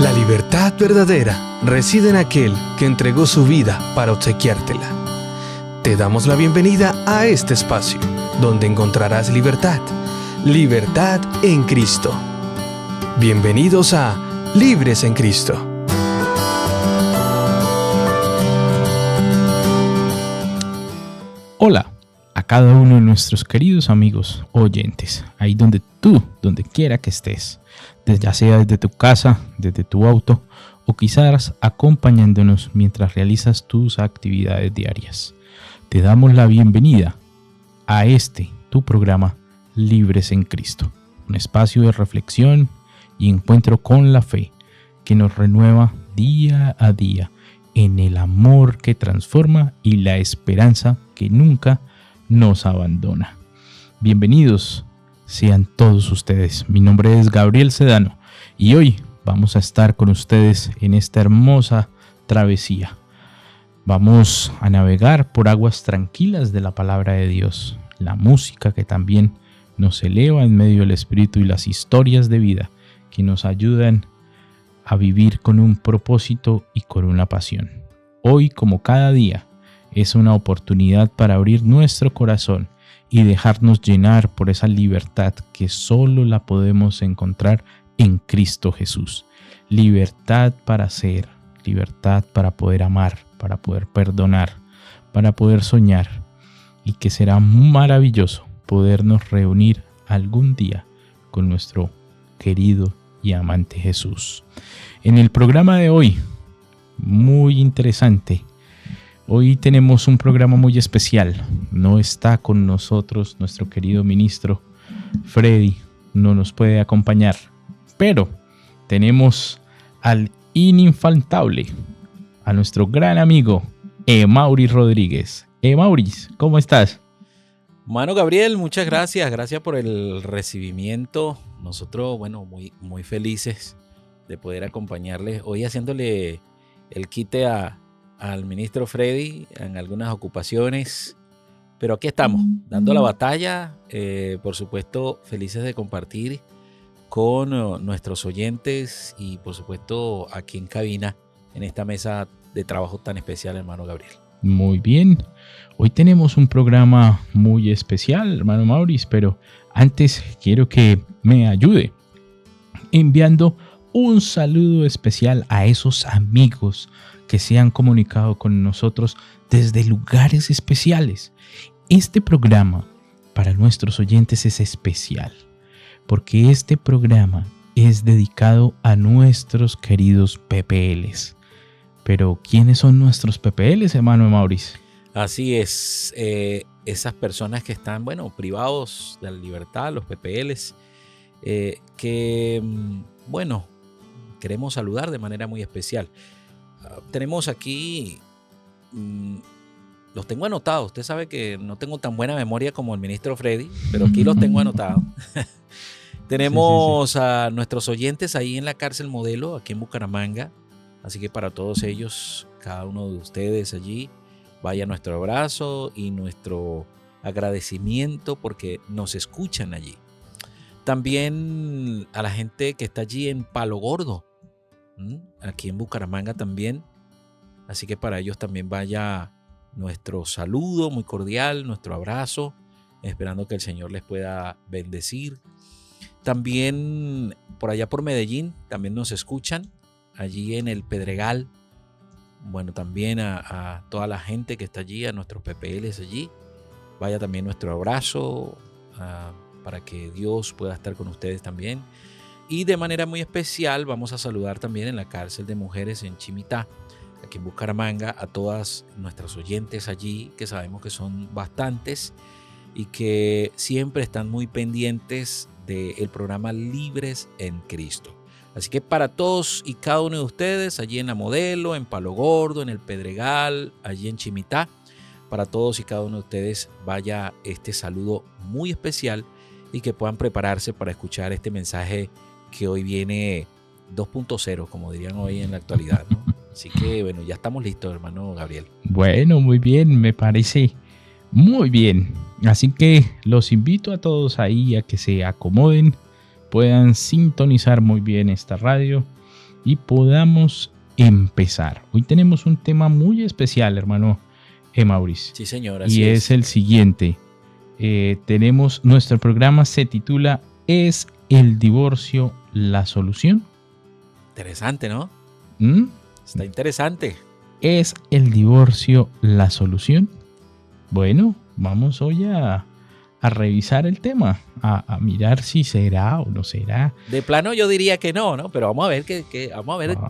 La libertad verdadera reside en aquel que entregó su vida para obsequiártela. Te damos la bienvenida a este espacio, donde encontrarás libertad, libertad en Cristo. Bienvenidos a Libres en Cristo. Hola a cada uno de nuestros queridos amigos oyentes, ahí donde quiera que estés, ya sea desde tu casa, desde tu auto o quizás acompañándonos mientras realizas tus actividades diarias. Te damos la bienvenida a tu programa Libres en Cristo, un espacio de reflexión y encuentro con la fe que nos renueva día a día en el amor que transforma y la esperanza que nunca nos abandona. Bienvenidos sean todos ustedes. Mi nombre es Gabriel Sedano y hoy vamos a estar con ustedes en esta hermosa travesía. Vamos a navegar por aguas tranquilas de la palabra de Dios, la música que también nos eleva en medio del espíritu y las historias de vida que nos ayudan a vivir con un propósito y con una pasión. Hoy, como cada día, es una oportunidad para abrir nuestro corazón y dejarnos llenar por esa libertad que solo la podemos encontrar en Cristo Jesús. Libertad para ser, libertad para poder amar, para poder perdonar, para poder soñar, y que será maravilloso podernos reunir algún día con nuestro querido y amante Jesús. En el programa de hoy, muy interesante, hoy tenemos un programa muy especial. No está con nosotros nuestro querido ministro Freddy, no nos puede acompañar, pero tenemos al infaltable, a nuestro gran amigo Emauris Rodríguez. Emauris, ¿cómo estás? Mano Gabriel, muchas gracias. Gracias por el recibimiento. Nosotros, muy felices de poder acompañarles hoy haciéndole el quite al ministro Freddy en algunas ocupaciones. Pero aquí estamos, dando la batalla. Por supuesto, felices de compartir con nuestros oyentes y por supuesto aquí en cabina, en esta mesa de trabajo tan especial, hermano Gabriel. Muy bien, hoy tenemos un programa muy especial, hermano Maurice, pero antes quiero que me ayude enviando un saludo especial a esos amigos que se han comunicado con nosotros desde lugares especiales. Este programa para nuestros oyentes es especial, porque este programa es dedicado a nuestros queridos PPLs. Pero, ¿quiénes son nuestros PPLs, hermano Maurice? Así es, esas personas que están, privados de la libertad, los PPLs, queremos saludar de manera muy especial. Tenemos aquí, los tengo anotados. Usted sabe que no tengo tan buena memoria como el ministro Freddy, pero aquí los tengo anotados. Tenemos a nuestros oyentes ahí en la cárcel Modelo, aquí en Bucaramanga. Así que para todos ellos, cada uno de ustedes allí, vaya nuestro abrazo y nuestro agradecimiento porque nos escuchan allí. También a la gente que está allí en Palo Gordo, aquí en Bucaramanga también. Así que para ellos también vaya nuestro saludo muy cordial, nuestro abrazo, esperando que el Señor les pueda bendecir. También por allá por Medellín, también nos escuchan. Allí en el Pedregal, también a toda la gente que está allí, a nuestros PPLs allí, vaya también nuestro abrazo para que Dios pueda estar con ustedes también. Y de manera muy especial vamos a saludar también en la cárcel de mujeres en Chimitá, aquí en Bucaramanga, a todas nuestras oyentes allí, que sabemos que son bastantes y que siempre están muy pendientes del programa Libres en Cristo. Así que para todos y cada uno de ustedes, allí en la Modelo, en Palo Gordo, en el Pedregal, allí en Chimitá, para todos y cada uno de ustedes vaya este saludo muy especial y que puedan prepararse para escuchar este mensaje que hoy viene 2.0, como dirían hoy en la actualidad, ¿no? Así que ya estamos listos, hermano Gabriel. Bueno, muy bien, me parece muy bien. Así que los invito a todos ahí a que se acomoden, puedan sintonizar muy bien esta radio y podamos empezar. Hoy tenemos un tema muy especial, hermano Mauricio. Sí, señor. Y es el siguiente. Nuestro programa se titula ¿Es el divorcio la solución? Interesante, ¿no? ¿Mm? Está interesante. ¿Es el divorcio la solución? Bueno, vamos hoy a revisar el tema, a mirar si será o no será. De plano yo diría que no, ¿no? Pero vamos a ver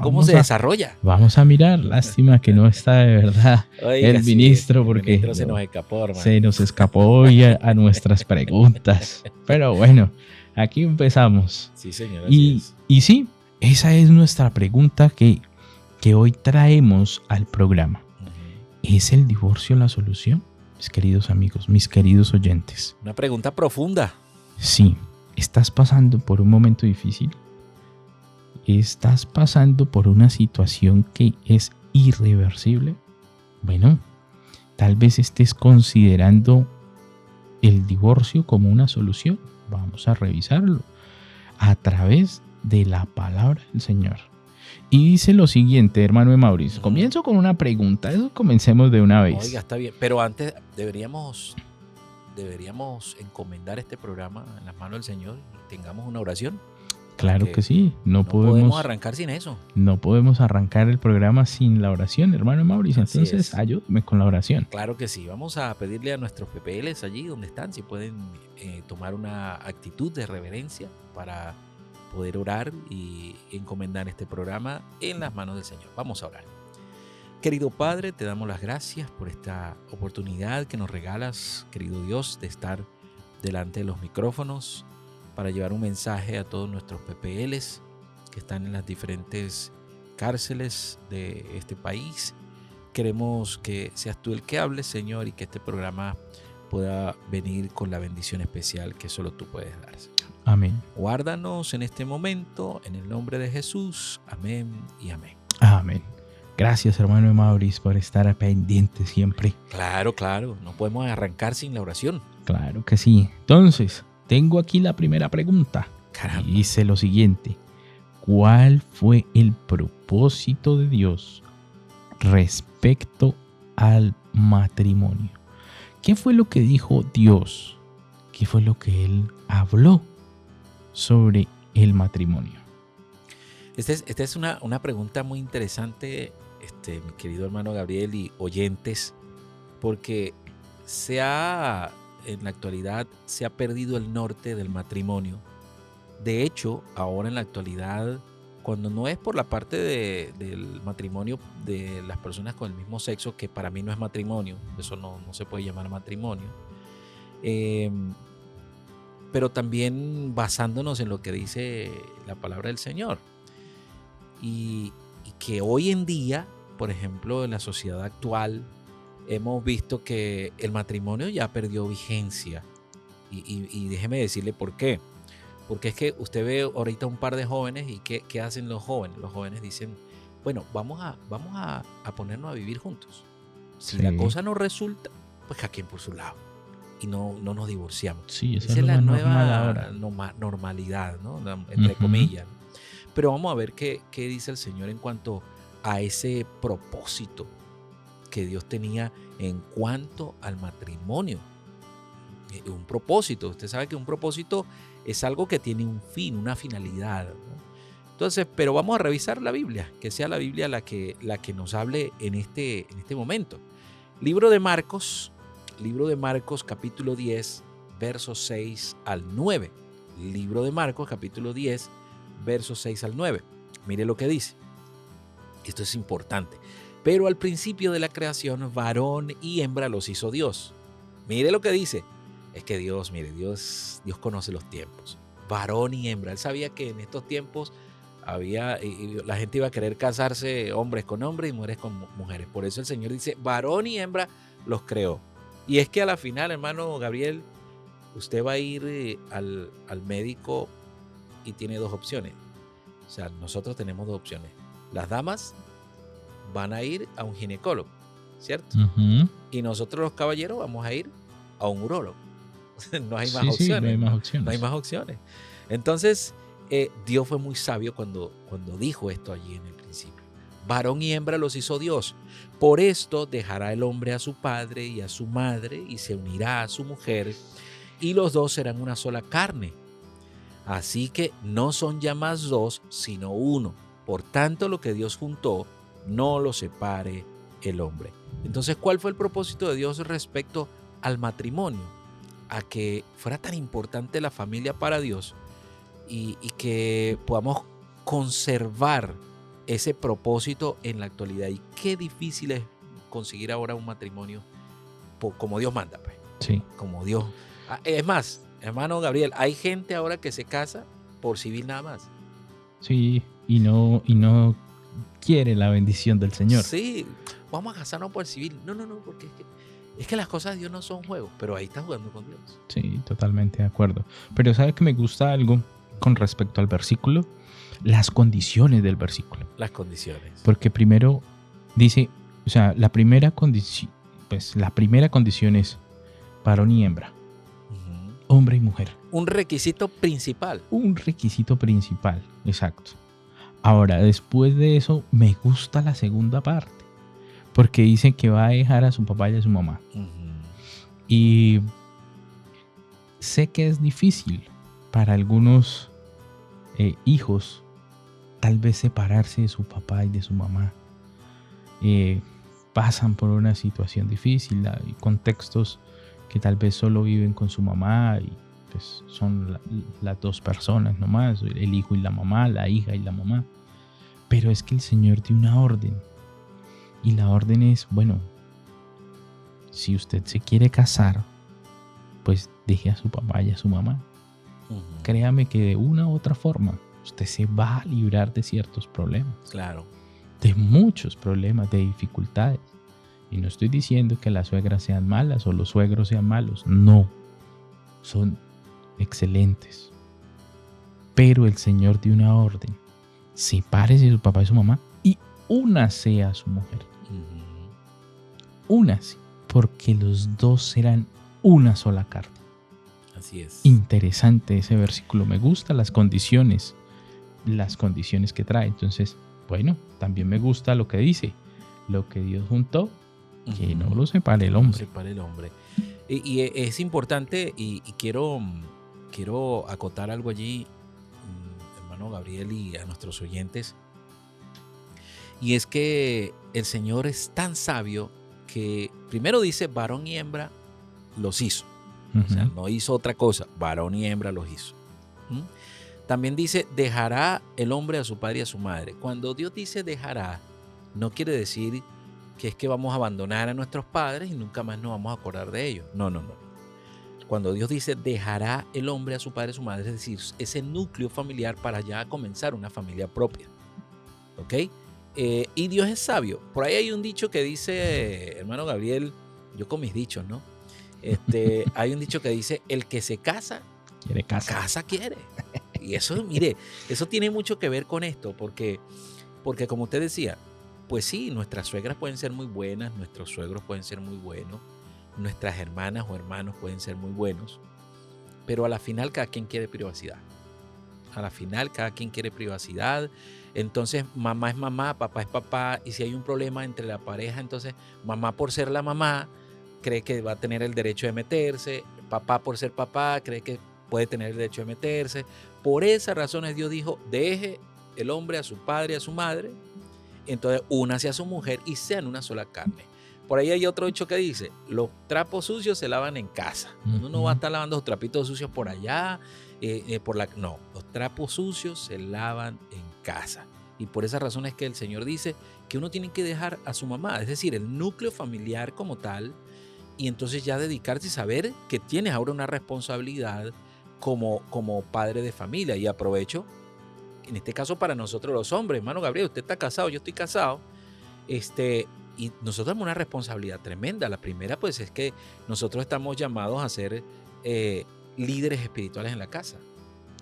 cómo se desarrolla. Vamos a mirar. Lástima que no está de verdad el ministro, porque el ministro se nos escapó, hermano. Se nos escapó hoy a nuestras preguntas. Pero bueno, aquí empezamos. Sí, señor. Y sí, esa es nuestra pregunta que hoy traemos al programa. ¿Es el divorcio la solución? Mis queridos amigos, mis queridos oyentes. Una pregunta profunda. Sí, ¿estás pasando por un momento difícil? ¿Estás pasando por una situación que es irreversible? Bueno, tal vez estés considerando el divorcio como una solución. Vamos a revisarlo a través de la palabra del Señor. Y dice lo siguiente, hermano Mauricio. Comienzo con una pregunta. Eso comencemos de una vez. Oiga, está bien. Pero antes deberíamos encomendar este programa en las manos del Señor y tengamos una oración. Claro que sí. No podemos arrancar sin eso. No podemos arrancar el programa sin la oración, hermano Mauricio. Entonces, ayúdame con la oración. Claro que sí. Vamos a pedirle a nuestros PPLs allí donde están, si pueden tomar una actitud de reverencia para poder orar y encomendar este programa en las manos del Señor. Vamos a orar. Querido Padre, te damos las gracias por esta oportunidad que nos regalas, querido Dios, de estar delante de los micrófonos para llevar un mensaje a todos nuestros PPLs que están en las diferentes cárceles de este país. Queremos que seas tú el que hables, Señor, y que este programa pueda venir con la bendición especial que solo tú puedes dar. Amén. Guárdanos en este momento, en el nombre de Jesús. Amén y amén. Amén. Gracias, hermano Mauricio, por estar pendiente siempre. Claro. No podemos arrancar sin la oración. Claro que sí. Entonces, tengo aquí la primera pregunta. Caramba. Y dice lo siguiente. ¿Cuál fue el propósito de Dios respecto al matrimonio? ¿Qué fue lo que dijo Dios? ¿Qué fue lo que Él habló sobre el matrimonio? Esta es una pregunta muy interesante, mi querido hermano Gabriel y oyentes, porque en la actualidad se ha perdido el norte del matrimonio. De hecho, ahora en la actualidad, cuando no es por la parte del matrimonio de las personas con el mismo sexo, que para mí no es matrimonio, eso no se puede llamar matrimonio, pero también basándonos en lo que dice la palabra del Señor. Y que hoy en día, por ejemplo, en la sociedad actual, hemos visto que el matrimonio ya perdió vigencia. Y déjeme decirle por qué. Porque es que usted ve ahorita un par de jóvenes y ¿qué hacen los jóvenes? Los jóvenes dicen, bueno, vamos a ponernos a vivir juntos. Si la cosa no resulta, pues cada quien por su lado. Y no nos divorciamos. Sí, esa es la nueva normalidad, ¿no? Entre comillas. Pero vamos a ver qué dice el Señor en cuanto a ese propósito que Dios tenía en cuanto al matrimonio. Un propósito. Usted sabe que un propósito es algo que tiene un fin, una finalidad, ¿no? Entonces, pero vamos a revisar la Biblia, que sea la Biblia la que nos hable en este momento. Libro de Marcos capítulo 10, versos 6 al 9. Libro de Marcos capítulo 10, versos 6 al 9. Mire lo que dice. Esto es importante. Pero al principio de la creación, varón y hembra los hizo Dios. Mire lo que dice. Es que Dios conoce los tiempos. Varón y hembra. Él sabía que en estos tiempos la gente iba a querer casarse, hombres con hombres y mujeres con mujeres. Por eso el Señor dice, varón y hembra los creó. Y es que a la final, hermano Gabriel, usted va a ir al médico y tiene dos opciones. O sea, nosotros tenemos dos opciones. Las damas van a ir a un ginecólogo, ¿cierto? Uh-huh. Y nosotros los caballeros vamos a ir a un urólogo. No hay más opciones. No hay más opciones. No hay más opciones. Entonces, Dios fue muy sabio cuando dijo esto allí en el principio. Varón y hembra los hizo Dios. Por esto dejará el hombre a su padre y a su madre y se unirá a su mujer y los dos serán una sola carne. Así que no son ya más dos, sino uno. Por tanto, lo que Dios juntó, no lo separe el hombre. Entonces, ¿cuál fue el propósito de Dios respecto al matrimonio? A que fuera tan importante la familia para Dios y que podamos conservar ese propósito en la actualidad. Y qué difícil es conseguir ahora un matrimonio como Dios manda, pues. Sí. Como Dios. Es más, hermano Gabriel, hay gente ahora que se casa por civil nada más. Sí, y no quiere la bendición del Señor. Sí, vamos a casarnos por civil. No, porque es que las cosas de Dios no son juegos, pero ahí estás jugando con Dios. Sí, totalmente de acuerdo. Pero ¿sabe que me gusta algo con respecto al versículo? Las condiciones del versículo. Las condiciones. Porque primero dice, o sea, la primera condición es varón y hembra, hombre y mujer. Un requisito principal. Un requisito principal, exacto. Ahora, después de eso, me gusta la segunda parte, porque dice que va a dejar a su papá y a su mamá. Y sé que es difícil para algunos hijos tal vez separarse de su papá y de su mamá. Pasan por una situación difícil, hay contextos que tal vez solo viven con su mamá y pues son las dos personas nomás, el hijo y la mamá, la hija y la mamá. Pero es que el Señor dio una orden y la orden es, bueno, si usted se quiere casar, pues deje a su papá y a su mamá. Créame que de una u otra forma usted se va a librar de ciertos problemas. Claro. De muchos problemas, de dificultades. Y no estoy diciendo que las suegras sean malas o los suegros sean malos. No. Son excelentes. Pero el Señor dio una orden. Sepárese de su papá y su mamá y únase a su mujer. Únase. Porque los dos serán una sola carne. Así es. Interesante ese versículo. Me gustan las condiciones que trae. Entonces, bueno, también me gusta lo que dice. Lo que Dios juntó, que no lo separe el hombre. No separe el hombre. Y es importante y quiero acotar algo allí, hermano Gabriel, y a nuestros oyentes. Y es que el Señor es tan sabio que primero dice varón y hembra los hizo. O sea, no hizo otra cosa, varón y hembra los hizo. También dice, dejará el hombre a su padre y a su madre. Cuando Dios dice dejará, no quiere decir que es que vamos a abandonar a nuestros padres y nunca más nos vamos a acordar de ellos. No. Cuando Dios dice dejará el hombre a su padre y a su madre, es decir, ese núcleo familiar para ya comenzar una familia propia. ¿Ok? Y Dios es sabio. Por ahí hay un dicho que dice, hermano Gabriel, yo con mis dichos, ¿no? Hay un dicho que dice, el que se casa, quiere casa. Casa quiere. Y eso, mire, eso tiene mucho que ver con esto, porque como usted decía, pues sí, nuestras suegras pueden ser muy buenas, nuestros suegros pueden ser muy buenos, nuestras hermanas o hermanos pueden ser muy buenos, pero a la final cada quien quiere privacidad. Entonces mamá es mamá, papá es papá, y si hay un problema entre la pareja, entonces mamá por ser la mamá cree que va a tener el derecho de meterse, papá por ser papá cree que puede tener el derecho de meterse. Por esas razones Dios dijo, deje el hombre a su padre y a su madre, entonces únase a su mujer y sean una sola carne. Por ahí hay otro dicho que dice, los trapos sucios se lavan en casa. Uno no va a estar lavando los trapitos sucios por allá, no, los trapos sucios se lavan en casa. Y por esa razón es que el Señor dice que uno tiene que dejar a su mamá, es decir, el núcleo familiar como tal, y entonces ya dedicarse y saber que tienes ahora una responsabilidad como padre de familia. Y aprovecho, en este caso para nosotros los hombres, hermano Gabriel, usted está casado, yo estoy casado, y nosotros tenemos una responsabilidad tremenda. La primera pues es que nosotros estamos llamados a ser líderes espirituales en la casa.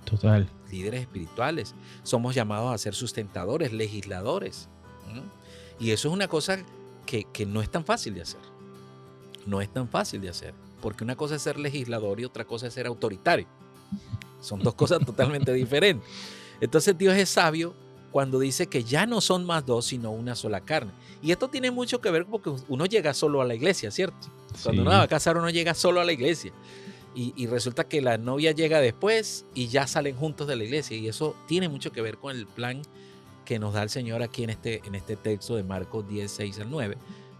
Total. Líderes espirituales. Somos llamados a ser sustentadores, legisladores. Y eso es una cosa que no es tan fácil de hacer. No es tan fácil de hacer. Porque una cosa es ser legislador y otra cosa es ser autoritario. Son dos cosas totalmente diferentes. Entonces Dios es sabio cuando dice que ya no son más dos, sino una sola carne. Y esto tiene mucho que ver porque uno llega solo a la iglesia, ¿cierto? Cuando uno va a casar, uno llega solo a la iglesia. Y resulta que la novia llega después y ya salen juntos de la iglesia. Y eso tiene mucho que ver con el plan que nos da el Señor aquí en este texto de Marcos 10, 6 al 9,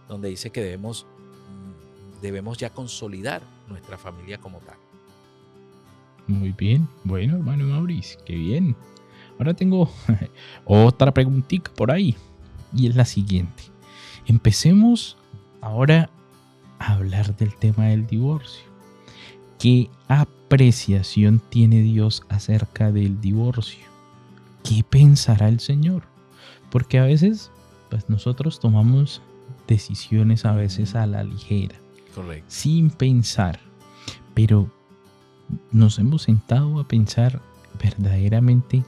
donde dice que debemos ya consolidar nuestra familia como tal. Muy bien. Bueno, hermano Mauricio, qué bien. Ahora tengo otra preguntita por ahí. Y es la siguiente. Empecemos ahora a hablar del tema del divorcio. ¿Qué apreciación tiene Dios acerca del divorcio? ¿Qué pensará el Señor? Porque a veces pues nosotros tomamos decisiones a veces a la ligera. Correcto. Sin pensar. Pero nos hemos sentado a pensar verdaderamente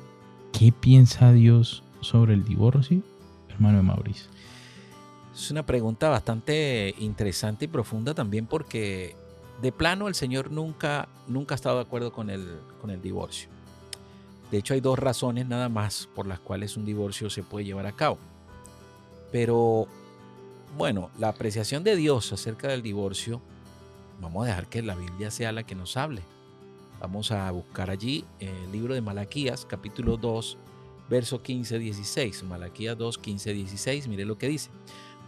qué piensa Dios sobre el divorcio, hermano Mauricio. Es una pregunta bastante interesante y profunda también porque de plano el Señor nunca ha estado de acuerdo con el divorcio. De hecho, hay dos razones nada más por las cuales un divorcio se puede llevar a cabo. Pero, bueno, la apreciación de Dios acerca del divorcio, vamos a dejar que la Biblia sea la que nos hable. Vamos a buscar allí el libro de Malaquías, capítulo 2, verso 15-16. Malaquías 2, 15-16, mire lo que dice.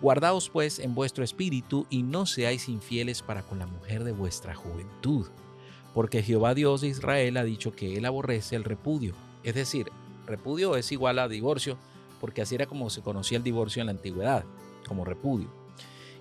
Guardaos pues en vuestro espíritu y no seáis infieles para con la mujer de vuestra juventud. Porque Jehová Dios de Israel ha dicho que él aborrece el repudio. Es decir, repudio es igual a divorcio, porque así era como se conocía el divorcio en la antigüedad, como repudio.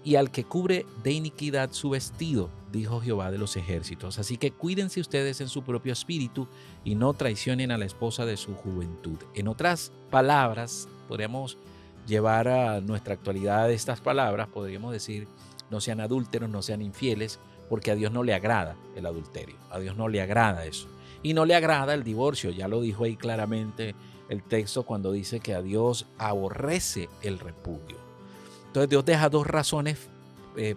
Y al que cubre de iniquidad su vestido, dijo Jehová de los ejércitos. Así que cuídense ustedes en su propio espíritu y no traicionen a la esposa de su juventud. En otras palabras, podríamos llevar a nuestra actualidad estas palabras, podríamos decir, no sean adúlteros, no sean infieles, porque a Dios no le agrada el adulterio, a Dios no le agrada eso. Y no le agrada el divorcio, ya lo dijo ahí claramente el texto cuando dice que a Dios aborrece el repudio. Entonces Dios deja dos razones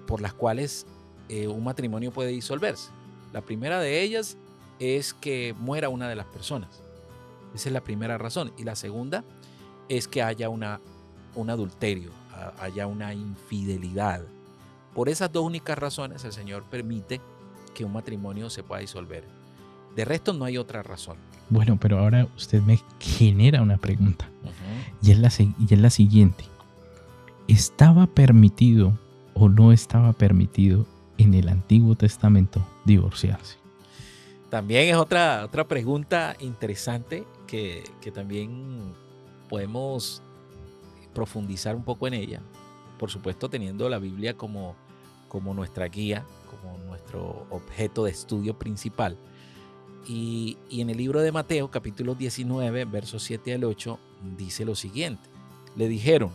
por las cuales un matrimonio puede disolverse. La primera de ellas es que muera una de las personas. Esa es la primera razón. Y la segunda es que haya un adulterio, haya una infidelidad. Por esas dos únicas razones el Señor permite que un matrimonio se pueda disolver. De resto no hay otra razón. Bueno, pero ahora usted me genera una pregunta. Uh-huh. Y es la siguiente. ¿Estaba permitido o no estaba permitido en el Antiguo Testamento divorciarse? También es otra pregunta interesante que también podemos profundizar un poco en ella. Por supuesto, teniendo la Biblia como nuestra guía, como nuestro objeto de estudio principal. Y en el libro de Mateo, capítulo 19, versos 7 al 8, dice lo siguiente. Le dijeron,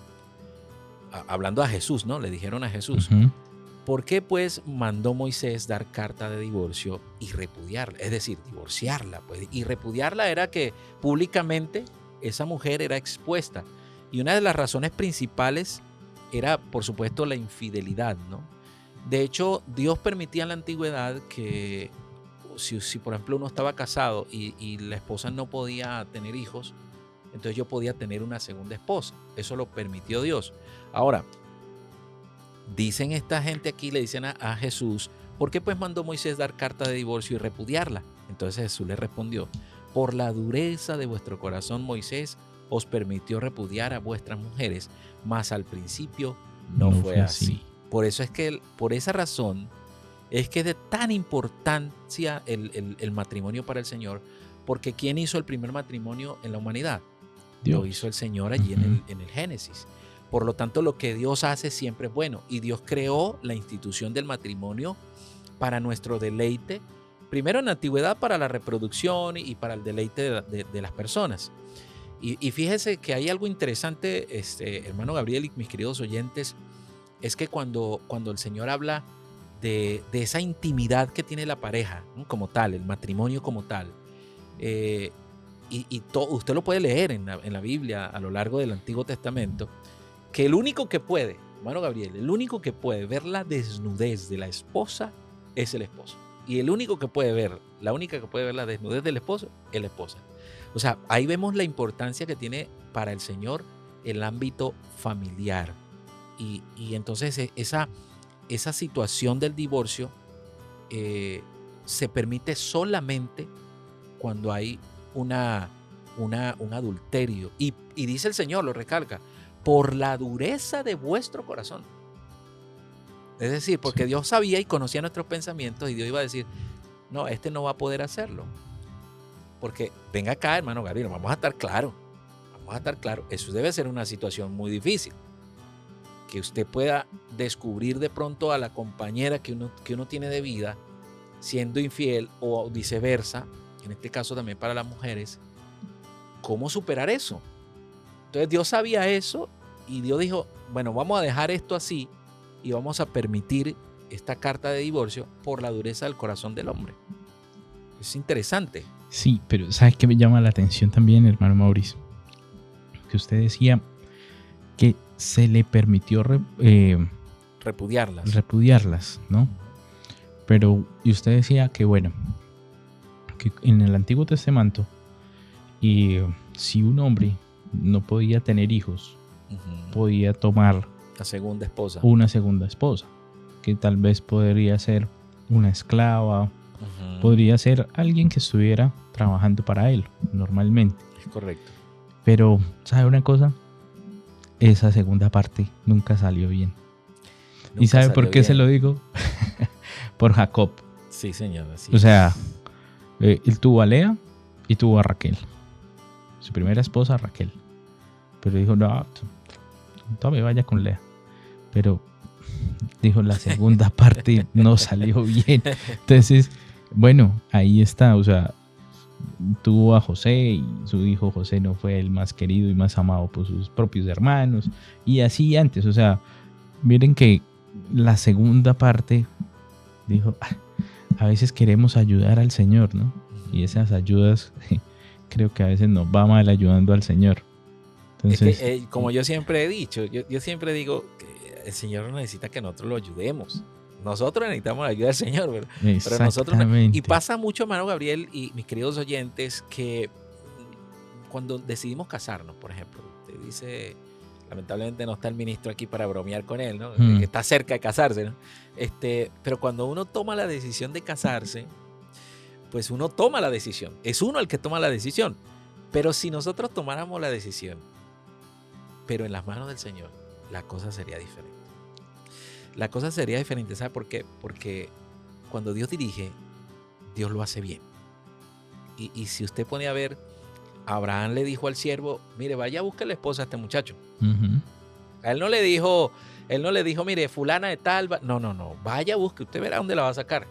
hablando a Jesús, ¿no? Le dijeron a Jesús, ¿por qué pues mandó Moisés dar carta de divorcio y repudiarla? Es decir, divorciarla. Pues, y repudiarla era que públicamente esa mujer era expuesta. Y una de las razones principales era, por supuesto, la infidelidad, ¿no? De hecho, Dios permitía en la antigüedad que si por ejemplo, uno estaba casado y la esposa no podía tener hijos, entonces yo podía tener una segunda esposa. Eso lo permitió Dios. Ahora, dicen esta gente aquí, le dicen a Jesús, ¿por qué pues mandó Moisés dar carta de divorcio y repudiarla? Entonces Jesús le respondió, por la dureza de vuestro corazón, Moisés os permitió repudiar a vuestras mujeres, mas al principio no fue así. Por eso es que, por esa razón, es que es de tan importancia el matrimonio para el Señor, porque ¿quién hizo el primer matrimonio en la humanidad? Dios. Lo hizo el Señor allí en el Génesis. Por lo tanto, lo que Dios hace siempre es bueno. Y Dios creó la institución del matrimonio para nuestro deleite, primero en la antigüedad para la reproducción y para el deleite de las personas. Y fíjese que hay algo interesante, hermano Gabriel y mis queridos oyentes, es que cuando el Señor habla de esa intimidad que tiene la pareja, ¿no? Como tal, el matrimonio como tal, usted lo puede leer en la Biblia a lo largo del Antiguo Testamento, que el único que puede, hermano Gabriel, el único que puede ver la desnudez de la esposa es el esposo. Y el único que puede ver La única que puede ver la desnudez del esposo es la esposa. O sea, ahí vemos la importancia que tiene para el Señor el ámbito familiar. Y entonces esa situación del divorcio se permite solamente cuando hay un adulterio. Y dice el Señor, lo recalca, por la dureza de vuestro corazón. Es decir, porque Dios sabía y conocía nuestros pensamientos y Dios iba a decir, no, este no va a poder hacerlo. Porque venga acá, hermano Gabriel, vamos a estar claros. Vamos a estar claros. Eso debe ser una situación muy difícil. Que usted pueda descubrir de pronto a la compañera que uno tiene de vida siendo infiel o viceversa, en este caso también para las mujeres, ¿cómo superar eso? Entonces Dios sabía eso y Dios dijo, bueno, vamos a dejar esto así y vamos a permitir esta carta de divorcio por la dureza del corazón del hombre. Es interesante. Sí, pero ¿sabes qué me llama la atención también, hermano Mauricio? Que usted decía que se le permitió repudiarlas, ¿no? Pero, y usted decía que, bueno, que en el Antiguo Testamento, si un hombre no podía tener hijos, podía tomar una segunda esposa, que tal vez podría ser una esclava, podría ser alguien que estuviera trabajando para él, normalmente. Es correcto. Pero, ¿sabe una cosa? Esa segunda parte nunca salió bien. ¿Y sabe por qué se lo digo? Por Jacob. Sí, señor. O sea, él tuvo a Lea y tuvo a Raquel. Su primera esposa, Raquel. Pero dijo, no, tome, vaya con Lea. Pero dijo, la segunda parte no salió bien. Entonces, bueno, ahí está. O sea, tuvo a José y su hijo José no fue el más querido y más amado por sus propios hermanos. Y así antes. O sea, miren que la segunda parte dijo, a veces queremos ayudar al Señor, ¿no? Y esas ayudas creo que a veces nos va mal ayudando al Señor. Entonces, es que, como yo siempre he dicho, yo siempre digo que el Señor no necesita que nosotros lo ayudemos. Nosotros necesitamos la ayuda del Señor, ¿verdad? Pero nosotros no. Y pasa mucho, hermano Gabriel y mis queridos oyentes, que cuando decidimos casarnos, por ejemplo, usted dice, lamentablemente no está el ministro aquí para bromear con él, ¿no? Que está cerca de casarse, ¿no? Pero cuando uno toma la decisión de casarse, pues uno toma la decisión. Es uno el que toma la decisión. Pero si nosotros tomáramos la decisión, pero en las manos del Señor, la cosa sería diferente. La cosa sería diferente, ¿sabe por qué? Porque cuando Dios dirige, Dios lo hace bien. Y si usted pone a ver, Abraham le dijo al siervo, mire, vaya a buscar la esposa a este muchacho. A él no le dijo, mire, fulana de tal, no, vaya a buscar, usted verá dónde la va a sacar.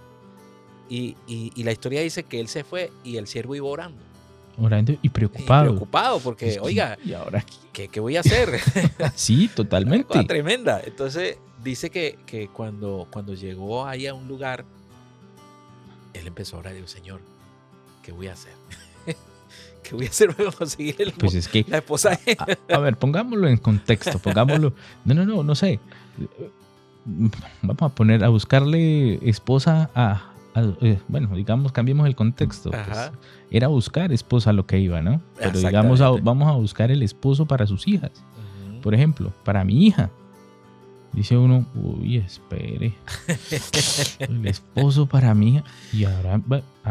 Y la historia dice que él se fue y el siervo iba orando. Orando y preocupado. Preocupado porque, es que, oiga, ¿y ahora qué voy a hacer? Sí, totalmente. Una cosa tremenda. Entonces dice que cuando llegó ahí a un lugar, él empezó a orar y dijo, Señor, ¿qué voy a hacer? ¿Qué voy a hacer para conseguir pues es que, la esposa? A ver, pongámoslo en contexto, no sé. Vamos a buscarle esposa bueno, digamos, cambiemos el contexto. Pues, era buscar esposa lo que iba, ¿no? Pero digamos, vamos a buscar el esposo para sus hijas. Por ejemplo, para mi hija. Dice uno, uy, espere. El esposo para mi hija. Y ahora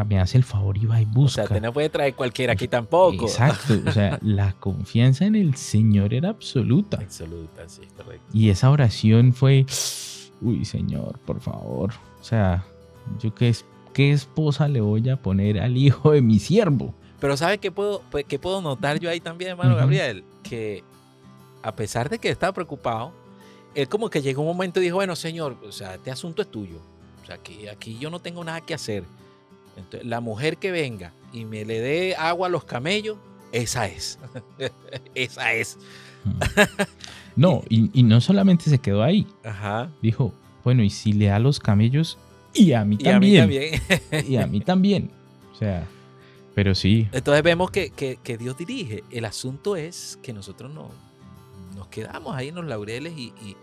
me hace el favor y va y busca. O sea, usted no puede traer cualquiera aquí tampoco. Exacto. O sea, la confianza en el Señor era absoluta. Absoluta, sí, correcto. Y esa oración fue, uy, Señor, por favor. O sea, yo qué esposa le voy a poner al hijo de mi siervo. Pero ¿sabe qué puedo notar yo ahí también, hermano Gabriel? Que a pesar de que estaba preocupado, él como que llegó un momento y dijo, bueno, Señor, o sea, este asunto es tuyo. O sea, aquí yo no tengo nada que hacer. Entonces, la mujer que venga y me le dé agua a los camellos, esa es. Esa es. No, y no solamente se quedó ahí. Dijo, bueno, y si le da a los camellos, y a mí también. Y a mí también. O sea, pero sí. Entonces vemos que Dios dirige. El asunto es que nosotros nos quedamos ahí en los laureles y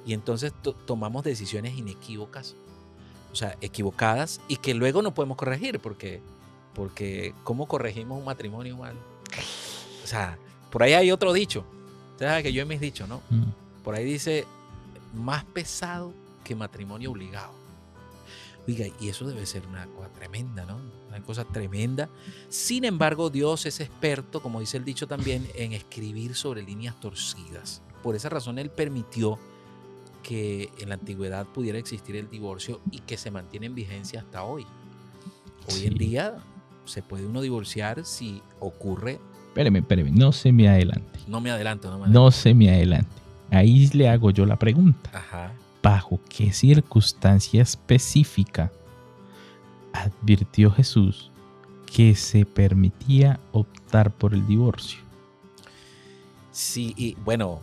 entonces tomamos decisiones inequívocas. o sea, equivocadas y que luego no podemos corregir porque ¿cómo corregimos un matrimonio mal? O sea, por ahí hay otro dicho. Usted sabe que yo en mis dichos, ¿no? Por ahí dice, más pesado que matrimonio obligado. Oiga, y eso debe ser una cosa tremenda, ¿no? Una cosa tremenda. Sin embargo, Dios es experto, como dice el dicho también, en escribir sobre líneas torcidas. Por esa razón, Él permitió que en la antigüedad pudiera existir el divorcio y que se mantiene en vigencia hasta hoy. Hoy en día se puede uno divorciar si ocurre... Espéreme, no se me adelante. No me adelanto. No se me adelante. Ahí le hago yo la pregunta. Ajá. ¿Bajo qué circunstancia específica advirtió Jesús que se permitía optar por el divorcio? Sí, y bueno,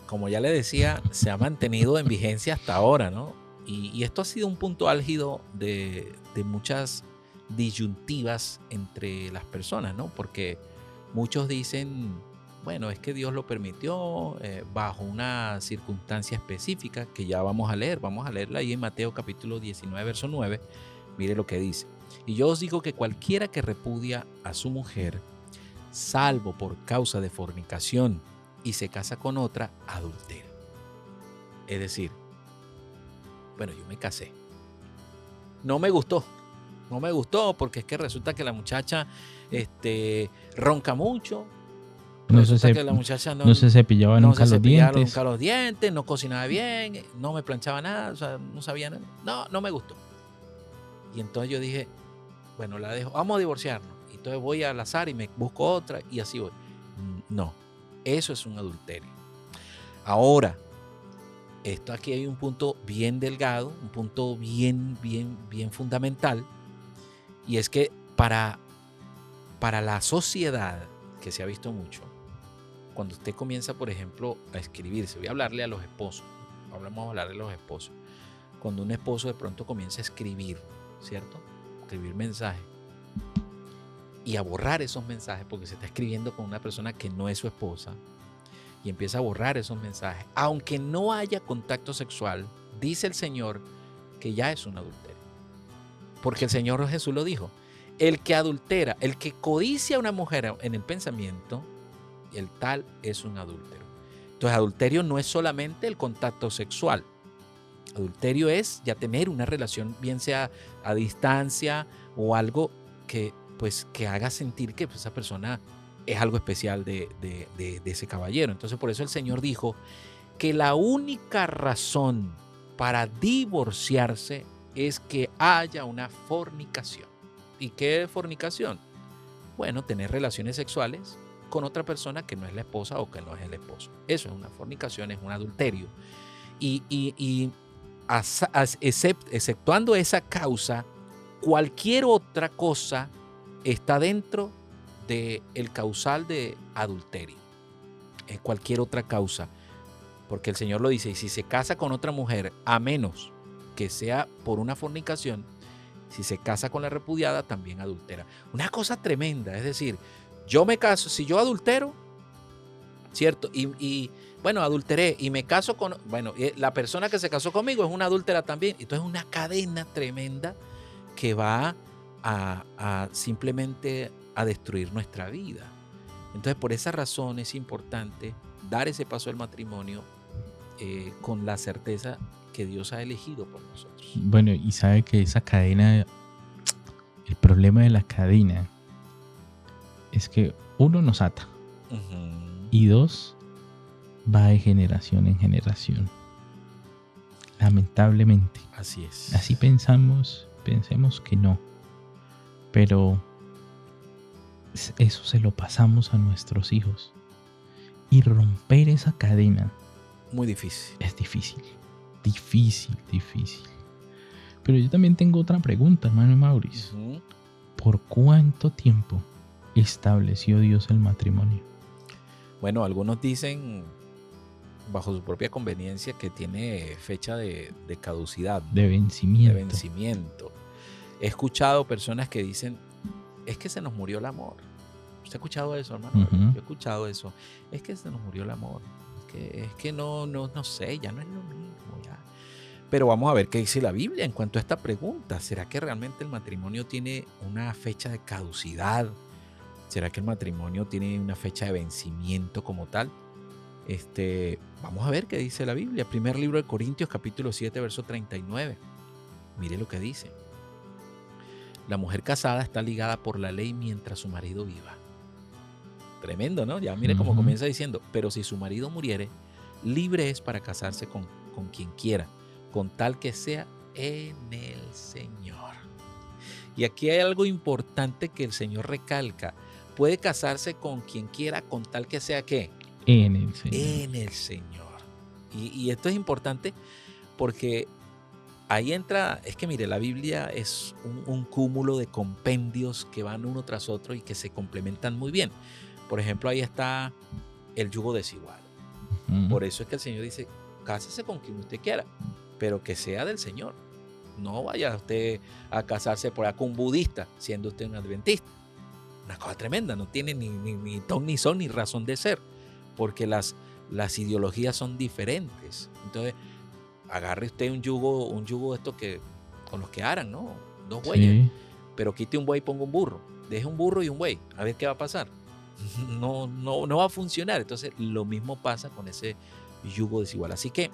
como ya le decía, se ha mantenido en vigencia hasta ahora, ¿no? Y esto ha sido un punto álgido de muchas disyuntivas entre las personas, ¿no? Porque muchos dicen, bueno, es que Dios lo permitió bajo una circunstancia específica que ya vamos a leerla ahí en Mateo capítulo 19, verso 9. Mire lo que dice. Y yo os digo que cualquiera que repudia a su mujer, salvo por causa de fornicación, y se casa con otra, adultera. Es decir, bueno, yo me casé. No me gustó porque es que resulta que la muchacha ronca mucho. No se cepillaba nunca los dientes. No cocinaba bien, no me planchaba nada, o sea, no sabía nada. No me gustó. Y entonces yo dije, bueno, la dejo, vamos a divorciarnos. Y entonces voy al azar y me busco otra y así voy. No, eso es un adulterio. Ahora, esto aquí hay un punto bien delgado, un punto bien fundamental. Y es que para la sociedad, que se ha visto mucho, cuando usted comienza, por ejemplo, a escribirse, voy a hablarle a los esposos, vamos a hablarle a los esposos. Cuando un esposo de pronto comienza a escribir, ¿cierto? Escribir mensajes y a borrar esos mensajes porque se está escribiendo con una persona que no es su esposa y empieza a borrar esos mensajes, aunque no haya contacto sexual, dice el Señor que ya es un adulterio. Porque el Señor Jesús lo dijo. El que adultera, el que codicia a una mujer en el pensamiento, el tal es un adúltero. Entonces, adulterio no es solamente el contacto sexual. Adulterio es ya tener una relación, bien sea a distancia o algo que haga sentir que esa persona es algo especial de ese caballero. Entonces, por eso el Señor dijo que la única razón para divorciarse es que haya una fornicación. ¿Y qué es fornicación? Bueno, tener relaciones sexuales con otra persona que no es la esposa o que no es el esposo. Eso es una fornicación, es un adulterio. Y exceptuando esa causa, cualquier otra cosa está dentro del causal de adulterio. Es cualquier otra causa. Porque el Señor lo dice, y si se casa con otra mujer, a menos que sea por una fornicación, si se casa con la repudiada, también adultera. Una cosa tremenda, es decir, yo me caso, si yo adultero, ¿cierto? Y bueno, adulteré y me caso con, bueno, la persona que se casó conmigo es una adúltera también. Entonces es una cadena tremenda que va a simplemente a destruir nuestra vida. Entonces por esa razón es importante dar ese paso al matrimonio con la certeza que Dios ha elegido por nosotros. Bueno, y sabe que esa cadena, el problema de la cadena es que uno nos ata y dos, va de generación en generación. Lamentablemente. Así es. Así pensemos que no, pero eso se lo pasamos a nuestros hijos y romper esa cadena muy difícil. Es difícil. Pero yo también tengo otra pregunta, hermano Mauricio. ¿Por cuánto tiempo estableció Dios el matrimonio? Bueno, algunos dicen, bajo su propia conveniencia, que tiene fecha de caducidad. De vencimiento. He escuchado personas que dicen, es que se nos murió el amor. ¿Usted ha escuchado eso, hermano? Yo he escuchado eso. Es que se nos murió el amor. Es que no sé, ya no es lo mismo. Ya. Pero vamos a ver qué dice la Biblia en cuanto a esta pregunta. ¿Será que realmente el matrimonio tiene una fecha de caducidad? ¿Será que el matrimonio tiene una fecha de vencimiento como tal? Vamos a ver qué dice la Biblia. Primer libro de Corintios, capítulo 7, verso 39. Mire lo que dice. La mujer casada está ligada por la ley mientras su marido viva. Tremendo, ¿no? Ya mire cómo comienza diciendo, pero si su marido muriere, libre es para casarse con quien quiera, con tal que sea en el Señor. Y aquí hay algo importante que el Señor recalca. Puede casarse con quien quiera, con tal que sea ¿qué? En el Señor. En el Señor. Y esto es importante porque ahí entra, es que mire, la Biblia es un cúmulo de compendios que van uno tras otro y que se complementan muy bien. Por ejemplo, ahí está el yugo desigual. Por eso es que el Señor dice, cásese con quien usted quiera, pero que sea del Señor. No vaya usted a casarse por acá con un budista, siendo usted un adventista. Una cosa tremenda, no tiene ni ton, ni son, ni razón de ser, porque las ideologías son diferentes. Entonces, agarre usted un yugo de estos que con los que aran, ¿no? 2 bueyes, pero quite un buey y ponga un burro. Deje un burro y un buey, a ver qué va a pasar. No va a funcionar. Entonces, lo mismo pasa con ese yugo desigual. Así que,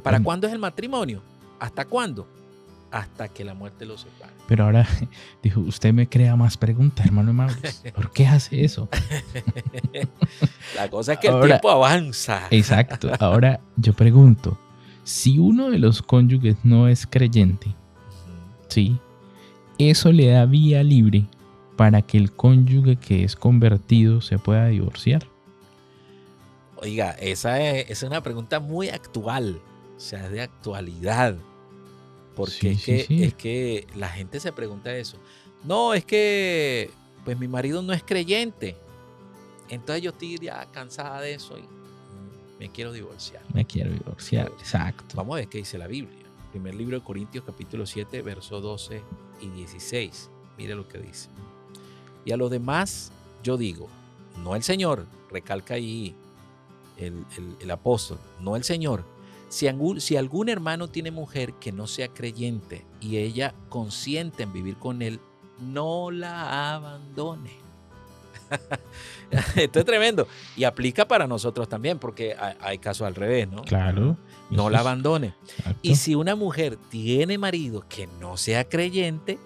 ¿para cuándo es el matrimonio? ¿Hasta cuándo? Hasta que la muerte los separe. Pero ahora, dijo, usted me crea más preguntas, hermano Mauricio. ¿Por qué hace eso? La cosa es que el tiempo avanza. Exacto. Ahora yo pregunto, si uno de los cónyuges no es creyente, ¿sí? ¿Eso le da vía libre para que el cónyuge que es convertido se pueda divorciar? Oiga, esa es una pregunta muy actual, o sea, es de actualidad. Porque es que la gente se pregunta eso. No, es que pues mi marido no es creyente. Entonces yo estoy ya cansada de eso y me quiero divorciar. Exacto. Vamos a ver qué dice la Biblia. Primer libro de Corintios, capítulo 7, versos 12 y 16. Mire lo que dice. Y a los demás yo digo, no el Señor, recalca ahí el apóstol, no el Señor. Si algún hermano tiene mujer que no sea creyente y ella consiente en vivir con él, no la abandone. Esto es tremendo. Y aplica para nosotros también, porque hay casos al revés, ¿no? Claro. No la abandone. Exacto. Y si una mujer tiene marido que no sea creyente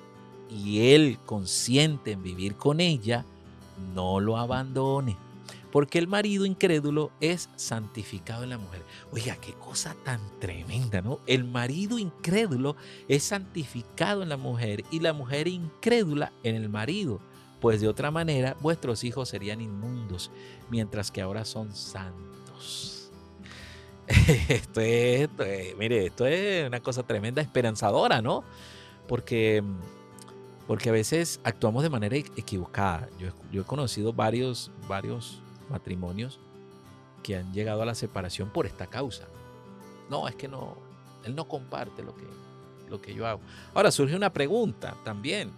y él consiente en vivir con ella, no lo abandone. Porque el marido incrédulo es santificado en la mujer. Oiga, qué cosa tan tremenda, ¿no? El marido incrédulo es santificado en la mujer y la mujer incrédula en el marido. Pues de otra manera, vuestros hijos serían inmundos, mientras que ahora son santos. Esto es una cosa tremenda, esperanzadora, ¿no? Porque a veces actuamos de manera equivocada. Yo he conocido varios matrimonios que han llegado a la separación por esta causa. No, es que no, él no comparte lo que yo hago. Ahora surge una pregunta también.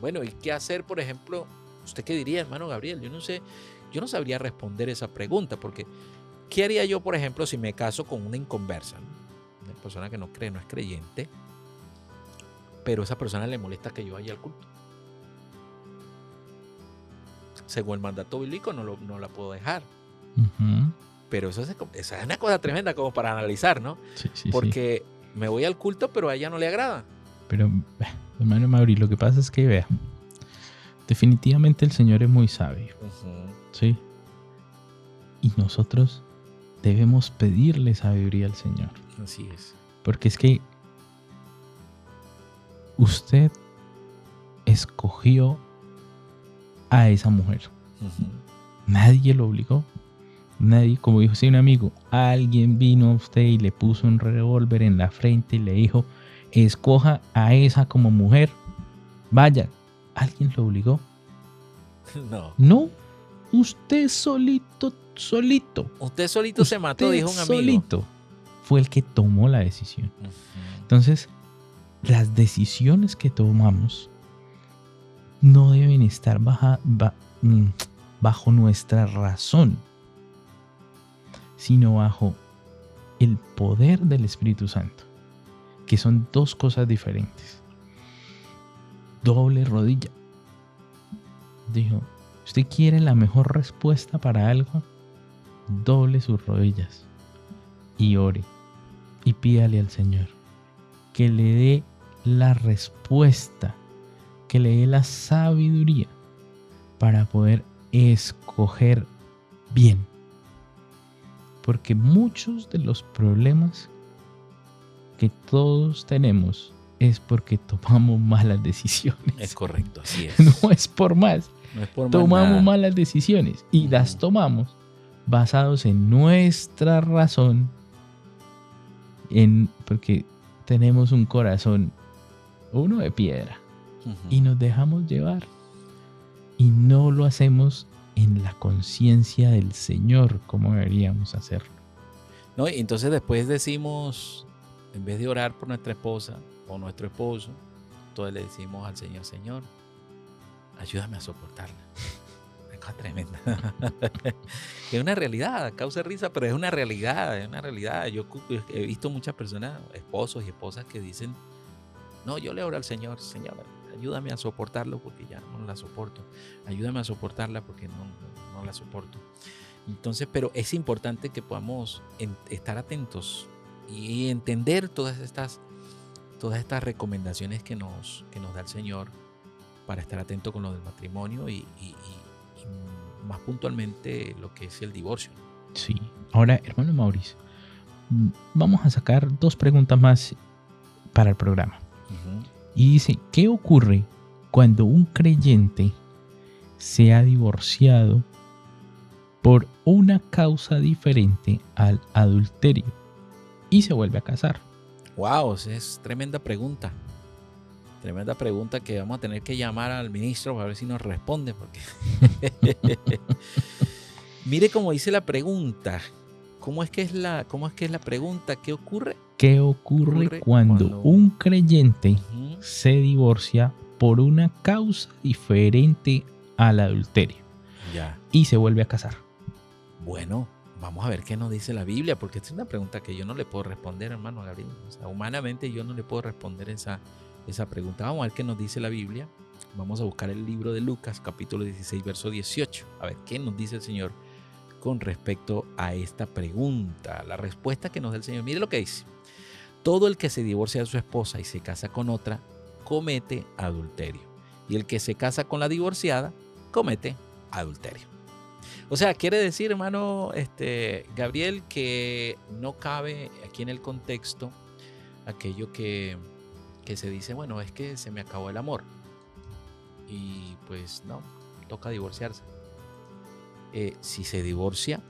Bueno, ¿y qué hacer, por ejemplo? ¿Usted qué diría, hermano Gabriel? Yo no sabría responder esa pregunta, porque ¿qué haría yo, por ejemplo, si me caso con una inconversa, ¿no? Una persona que no cree, no es creyente, pero a esa persona le molesta que yo vaya al culto? Según el mandato bíblico no la puedo dejar. Pero eso es una cosa tremenda como para analizar, ¿no? Porque me voy al culto, pero a ella no le agrada. Pero, hermano Mauri, lo que pasa es que, vea, definitivamente el Señor es muy sabio. ¿Sí? Y nosotros debemos pedirle sabiduría al Señor. Así es. Porque es que usted escogió a esa mujer. Nadie lo obligó. Nadie, como dijo un amigo, alguien vino a usted y le puso un revólver en la frente y le dijo, escoja a esa como mujer. Vaya, ¿alguien lo obligó? No, usted solito. Usted solito se mató, dijo un amigo. Solito fue el que tomó la decisión. Entonces, las decisiones que tomamos no deben estar bajo nuestra razón, sino bajo el poder del Espíritu Santo. que son dos cosas diferentes. Doble rodilla. Dijo, ¿usted quiere la mejor respuesta para algo? Doble sus rodillas y ore y pídale al Señor que le dé la respuesta, que le dé la sabiduría para poder escoger bien. Porque muchos de los problemas que todos tenemos es porque tomamos malas decisiones. Es correcto, así es. No es por más. No es por más Tomamos nada. malas decisiones y las tomamos basados en nuestra razón, porque tenemos un corazón, uno de piedra, Ujú. y nos dejamos llevar y no lo hacemos en la conciencia del Señor como deberíamos hacerlo. ¿No? Y entonces después decimos, en vez de orar por nuestra esposa o nuestro esposo, entonces le decimos al Señor, Señor, ayúdame a soportarla. Una cosa tremenda. Es una realidad, causa risa, pero es una realidad, es una realidad. Yo he visto muchas personas, esposos y esposas que dicen, no, yo le oro al Señor, Señor, ayúdame a soportarlo porque ya no la soporto. Ayúdame a soportarla porque no la soporto. Entonces, pero es importante que podamos estar atentos y entender todas estas recomendaciones que nos da el Señor para estar atento con lo del matrimonio y más puntualmente lo que es el divorcio. Sí. Ahora, hermano Mauricio, vamos a sacar 2 preguntas más para el programa. Uh-huh. Y dice, ¿qué ocurre cuando un creyente se ha divorciado por una causa diferente al adulterio y se vuelve a casar? Wow, es tremenda pregunta. Tremenda pregunta que vamos a tener que llamar al ministro para ver si nos responde. Porque mire cómo dice la pregunta. ¿Cómo es que es la pregunta? ¿Qué ocurre? ¿Qué ocurre cuando un creyente se divorcia por una causa diferente al adulterio y se vuelve a casar? Bueno, vamos a ver qué nos dice la Biblia, porque esta es una pregunta que yo no le puedo responder, hermano Gabriel. O sea, humanamente yo no le puedo responder esa pregunta. Vamos a ver qué nos dice la Biblia. Vamos a buscar el libro de Lucas, capítulo 16, verso 18. A ver qué nos dice el Señor con respecto a esta pregunta. La respuesta que nos da el Señor. Mire lo que dice. Todo el que se divorcia de su esposa y se casa con otra, comete adulterio. Y el que se casa con la divorciada, comete adulterio. O sea, quiere decir, hermano Gabriel, que no cabe aquí en el contexto aquello que se dice, bueno, es que se me acabó el amor. Y pues no, toca divorciarse. Si se divorcia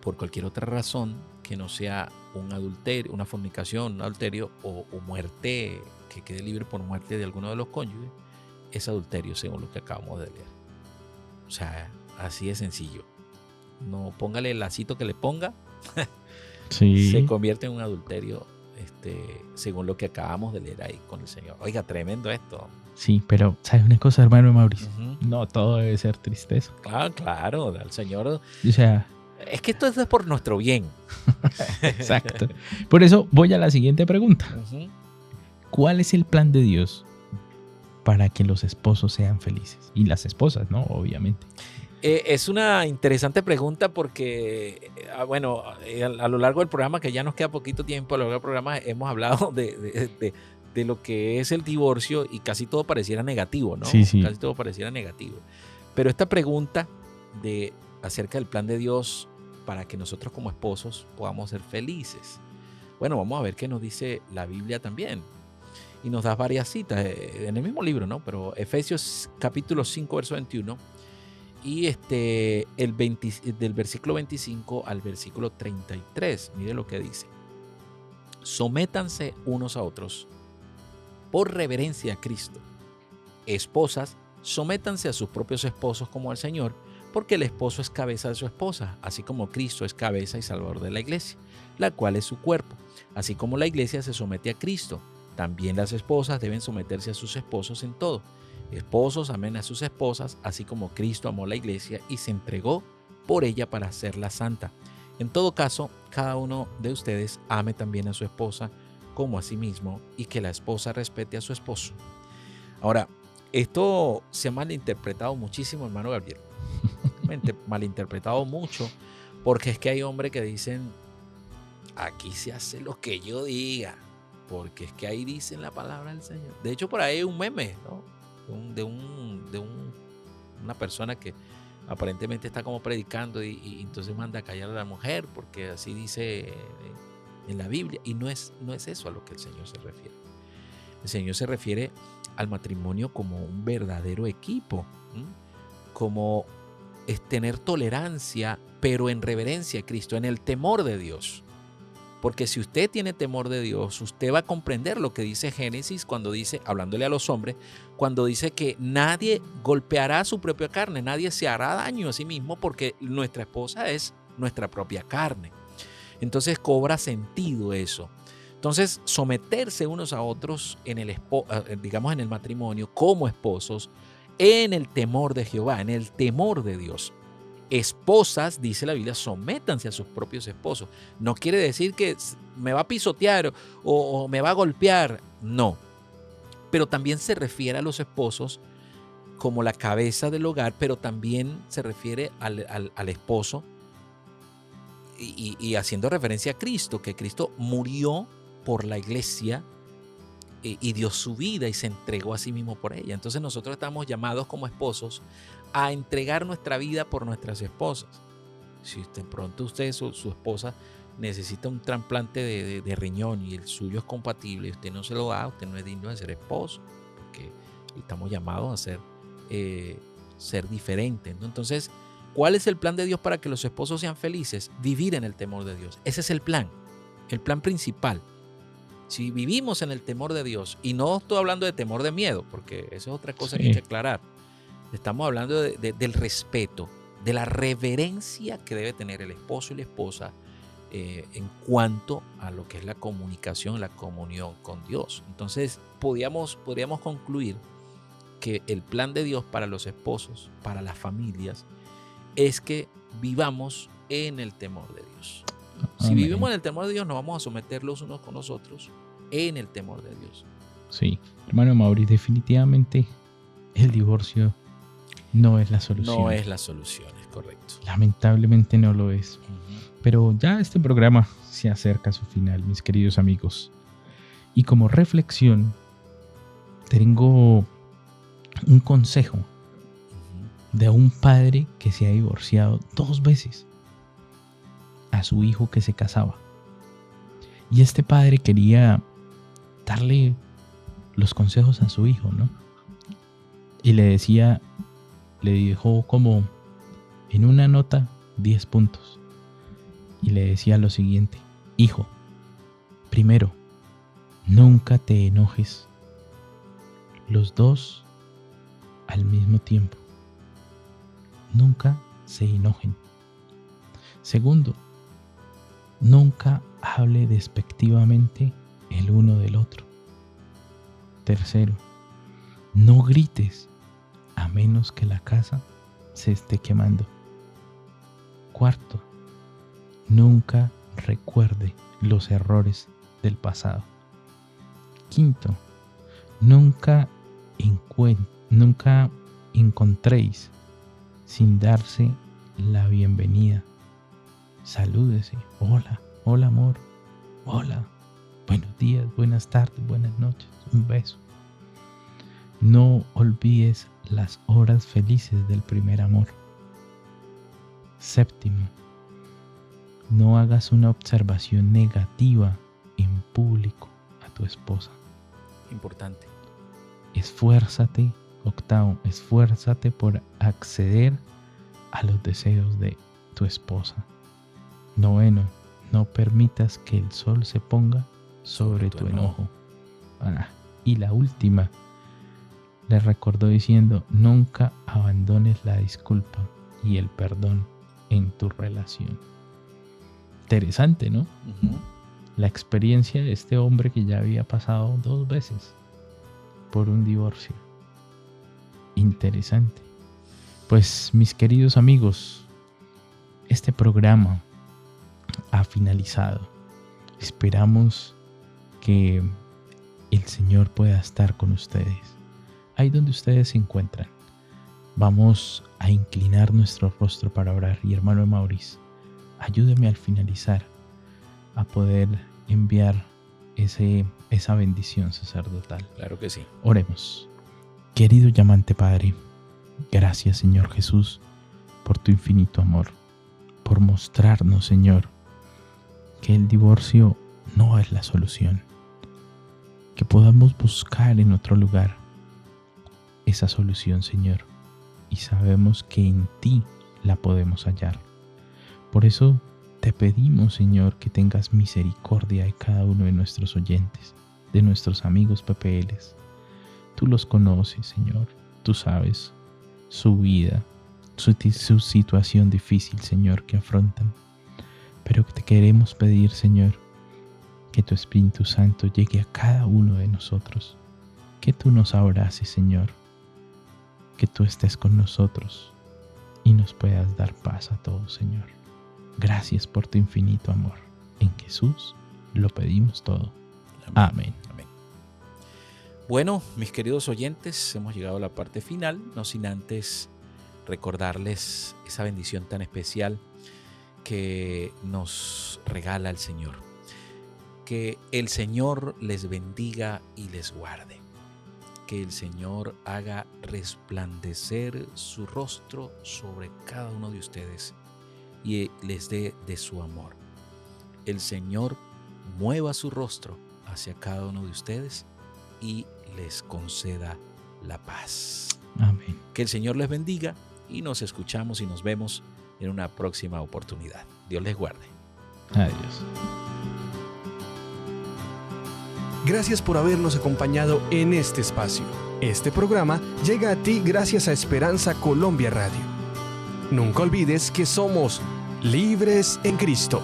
por cualquier otra razón que no sea un adulterio, una fornicación, un adulterio o muerte, que quede libre por muerte de alguno de los cónyuges, es adulterio según lo que acabamos de leer. O sea, así de sencillo. No, póngale el lacito que le ponga, sí. Se convierte en un adulterio según lo que acabamos de leer ahí con el Señor. Oiga, tremendo esto. Sí, pero ¿sabes una cosa, hermano Mauricio? Uh-huh. No todo debe ser tristeza. Claro, al Señor. O sea, es que esto es por nuestro bien. Exacto. Por eso voy a la siguiente pregunta. Uh-huh. ¿Cuál es el plan de Dios para que los esposos sean felices? Y las esposas, ¿no? Obviamente. Es una interesante pregunta porque, bueno, a lo largo del programa, que ya nos queda poquito tiempo, a lo largo del programa hemos hablado de lo que es el divorcio y casi todo pareciera negativo, ¿no? Sí. Casi todo pareciera negativo. Pero esta pregunta acerca del plan de Dios para que nosotros como esposos podamos ser felices. Bueno, vamos a ver qué nos dice la Biblia también. Y nos da varias citas en el mismo libro, ¿no? Pero Efesios capítulo 5, verso 21. Y del versículo 25 al versículo 33, mire lo que dice. Sométanse unos a otros por reverencia a Cristo. Esposas, sométanse a sus propios esposos como al Señor, porque el esposo es cabeza de su esposa, así como Cristo es cabeza y salvador de la iglesia, la cual es su cuerpo. Así como la iglesia se somete a Cristo, también las esposas deben someterse a sus esposos en todo. Esposos, amen a sus esposas, así como Cristo amó la iglesia y se entregó por ella para hacerla santa. En todo caso, cada uno de ustedes ame también a su esposa como a sí mismo y que la esposa respete a su esposo. Ahora, esto se ha malinterpretado muchísimo, hermano Gabriel. Malinterpretado mucho, porque es que hay hombres que dicen, aquí se hace lo que yo diga, porque es que ahí dicen la palabra del Señor. De hecho, por ahí hay un meme, ¿no? Una persona que aparentemente está como predicando y entonces manda a callar a la mujer, porque así dice en la Biblia, y no es eso a lo que el Señor se refiere. El Señor se refiere al matrimonio como un verdadero equipo, como es tener tolerancia, pero en reverencia a Cristo, en el temor de Dios. Porque si usted tiene temor de Dios, usted va a comprender lo que dice Génesis cuando dice, hablándole a los hombres, cuando dice que nadie golpeará su propia carne, nadie se hará daño a sí mismo, porque nuestra esposa es nuestra propia carne. Entonces cobra sentido eso. Entonces, someterse unos a otros en el matrimonio como esposos, en el temor de Jehová, en el temor de Dios. Esposas, dice la Biblia, sométanse a sus propios esposos. No quiere decir que me va a pisotear o me va a golpear, no. Pero también se refiere a los esposos como la cabeza del hogar, pero también se refiere al esposo y haciendo referencia a Cristo, que Cristo murió por la iglesia y dio su vida y se entregó a sí mismo por ella. Entonces nosotros estamos llamados como esposos a entregar nuestra vida por nuestras esposas. Si su esposa necesita un trasplante de riñón y el suyo es compatible y usted no se lo da, usted no es digno de ser esposo, porque estamos llamados a ser diferentes, ¿no? Entonces, ¿cuál es el plan de Dios para que los esposos sean felices? Vivir en el temor de Dios. Ese es el plan principal. Si vivimos en el temor de Dios, y no estoy hablando de temor de miedo, porque eso es otra cosa que hay que aclarar. Estamos hablando del respeto, de la reverencia que debe tener el esposo y la esposa en cuanto a lo que es la comunicación, la comunión con Dios. Entonces, podríamos concluir que el plan de Dios para los esposos, para las familias, es que vivamos en el temor de Dios. Si vivimos en el temor de Dios, nos vamos a someter los unos con los otros en el temor de Dios. Sí, hermano Mauri, definitivamente el divorcio no es la solución. No es la solución, es correcto. Lamentablemente no lo es. Pero ya este programa se acerca a su final, mis queridos amigos. Y como reflexión, tengo un consejo de un padre que se ha divorciado 2 veces a su hijo que se casaba. Y este padre quería darle los consejos a su hijo, ¿no? Y le dejó como en una nota 10 puntos. Y le decía lo siguiente: hijo, primero, nunca te enojes los dos al mismo tiempo. Nunca se enojen. Segundo, nunca hable despectivamente el uno del otro. Tercero, no grites a menos que la casa se esté quemando. Cuarto, nunca recuerde los errores del pasado. Quinto, nunca encontréis sin darse la bienvenida. Salúdese. Hola amor. Hola. Buenos días, buenas tardes, buenas noches. Un beso. No olvides las horas felices del primer amor. Séptimo, no hagas una observación negativa en público a tu esposa. Importante. Esfuérzate. Octavo, esfuérzate por acceder a los deseos de tu esposa. Noveno, no permitas que el sol se ponga sobre tu enojo. Y la última, le recordó diciendo: nunca abandones la disculpa y el perdón en tu relación. Interesante, ¿no? La experiencia de este hombre que ya había pasado 2 veces por un divorcio. Interesante. Pues, mis queridos amigos, este programa ha finalizado. Esperamos que el Señor pueda estar con ustedes, ahí donde ustedes se encuentran. Vamos a inclinar nuestro rostro para orar. Y hermano Maurice, ayúdeme al finalizar a poder enviar esa bendición sacerdotal. Claro que sí. Oremos. Querido y amante Padre, gracias, Señor Jesús, por tu infinito amor, por mostrarnos, Señor, que el divorcio no es la solución, que podamos buscar en otro lugar esa solución, Señor, y sabemos que en ti la podemos hallar. Por eso te pedimos, Señor, que tengas misericordia de cada uno de nuestros oyentes, de nuestros amigos PPLs. Tú los conoces, Señor, tú sabes su vida, su situación difícil, Señor, que afrontan. Pero te queremos pedir, Señor, que tu Espíritu Santo llegue a cada uno de nosotros, que tú nos abraces, Señor, que tú estés con nosotros y nos puedas dar paz a todos, Señor. Gracias por tu infinito amor. En Jesús lo pedimos todo. Amén. Amén. Bueno, mis queridos oyentes, hemos llegado a la parte final, no sin antes recordarles esa bendición tan especial que nos regala el Señor. Que el Señor les bendiga y les guarde. Que el Señor haga resplandecer su rostro sobre cada uno de ustedes y les dé de su amor. El Señor mueva su rostro hacia cada uno de ustedes y les conceda la paz. Amén. Que el Señor les bendiga y nos escuchamos y nos vemos en una próxima oportunidad. Dios les guarde. Adiós. Gracias por habernos acompañado en este espacio. Este programa llega a ti gracias a Esperanza Colombia Radio. Nunca olvides que somos libres en Cristo.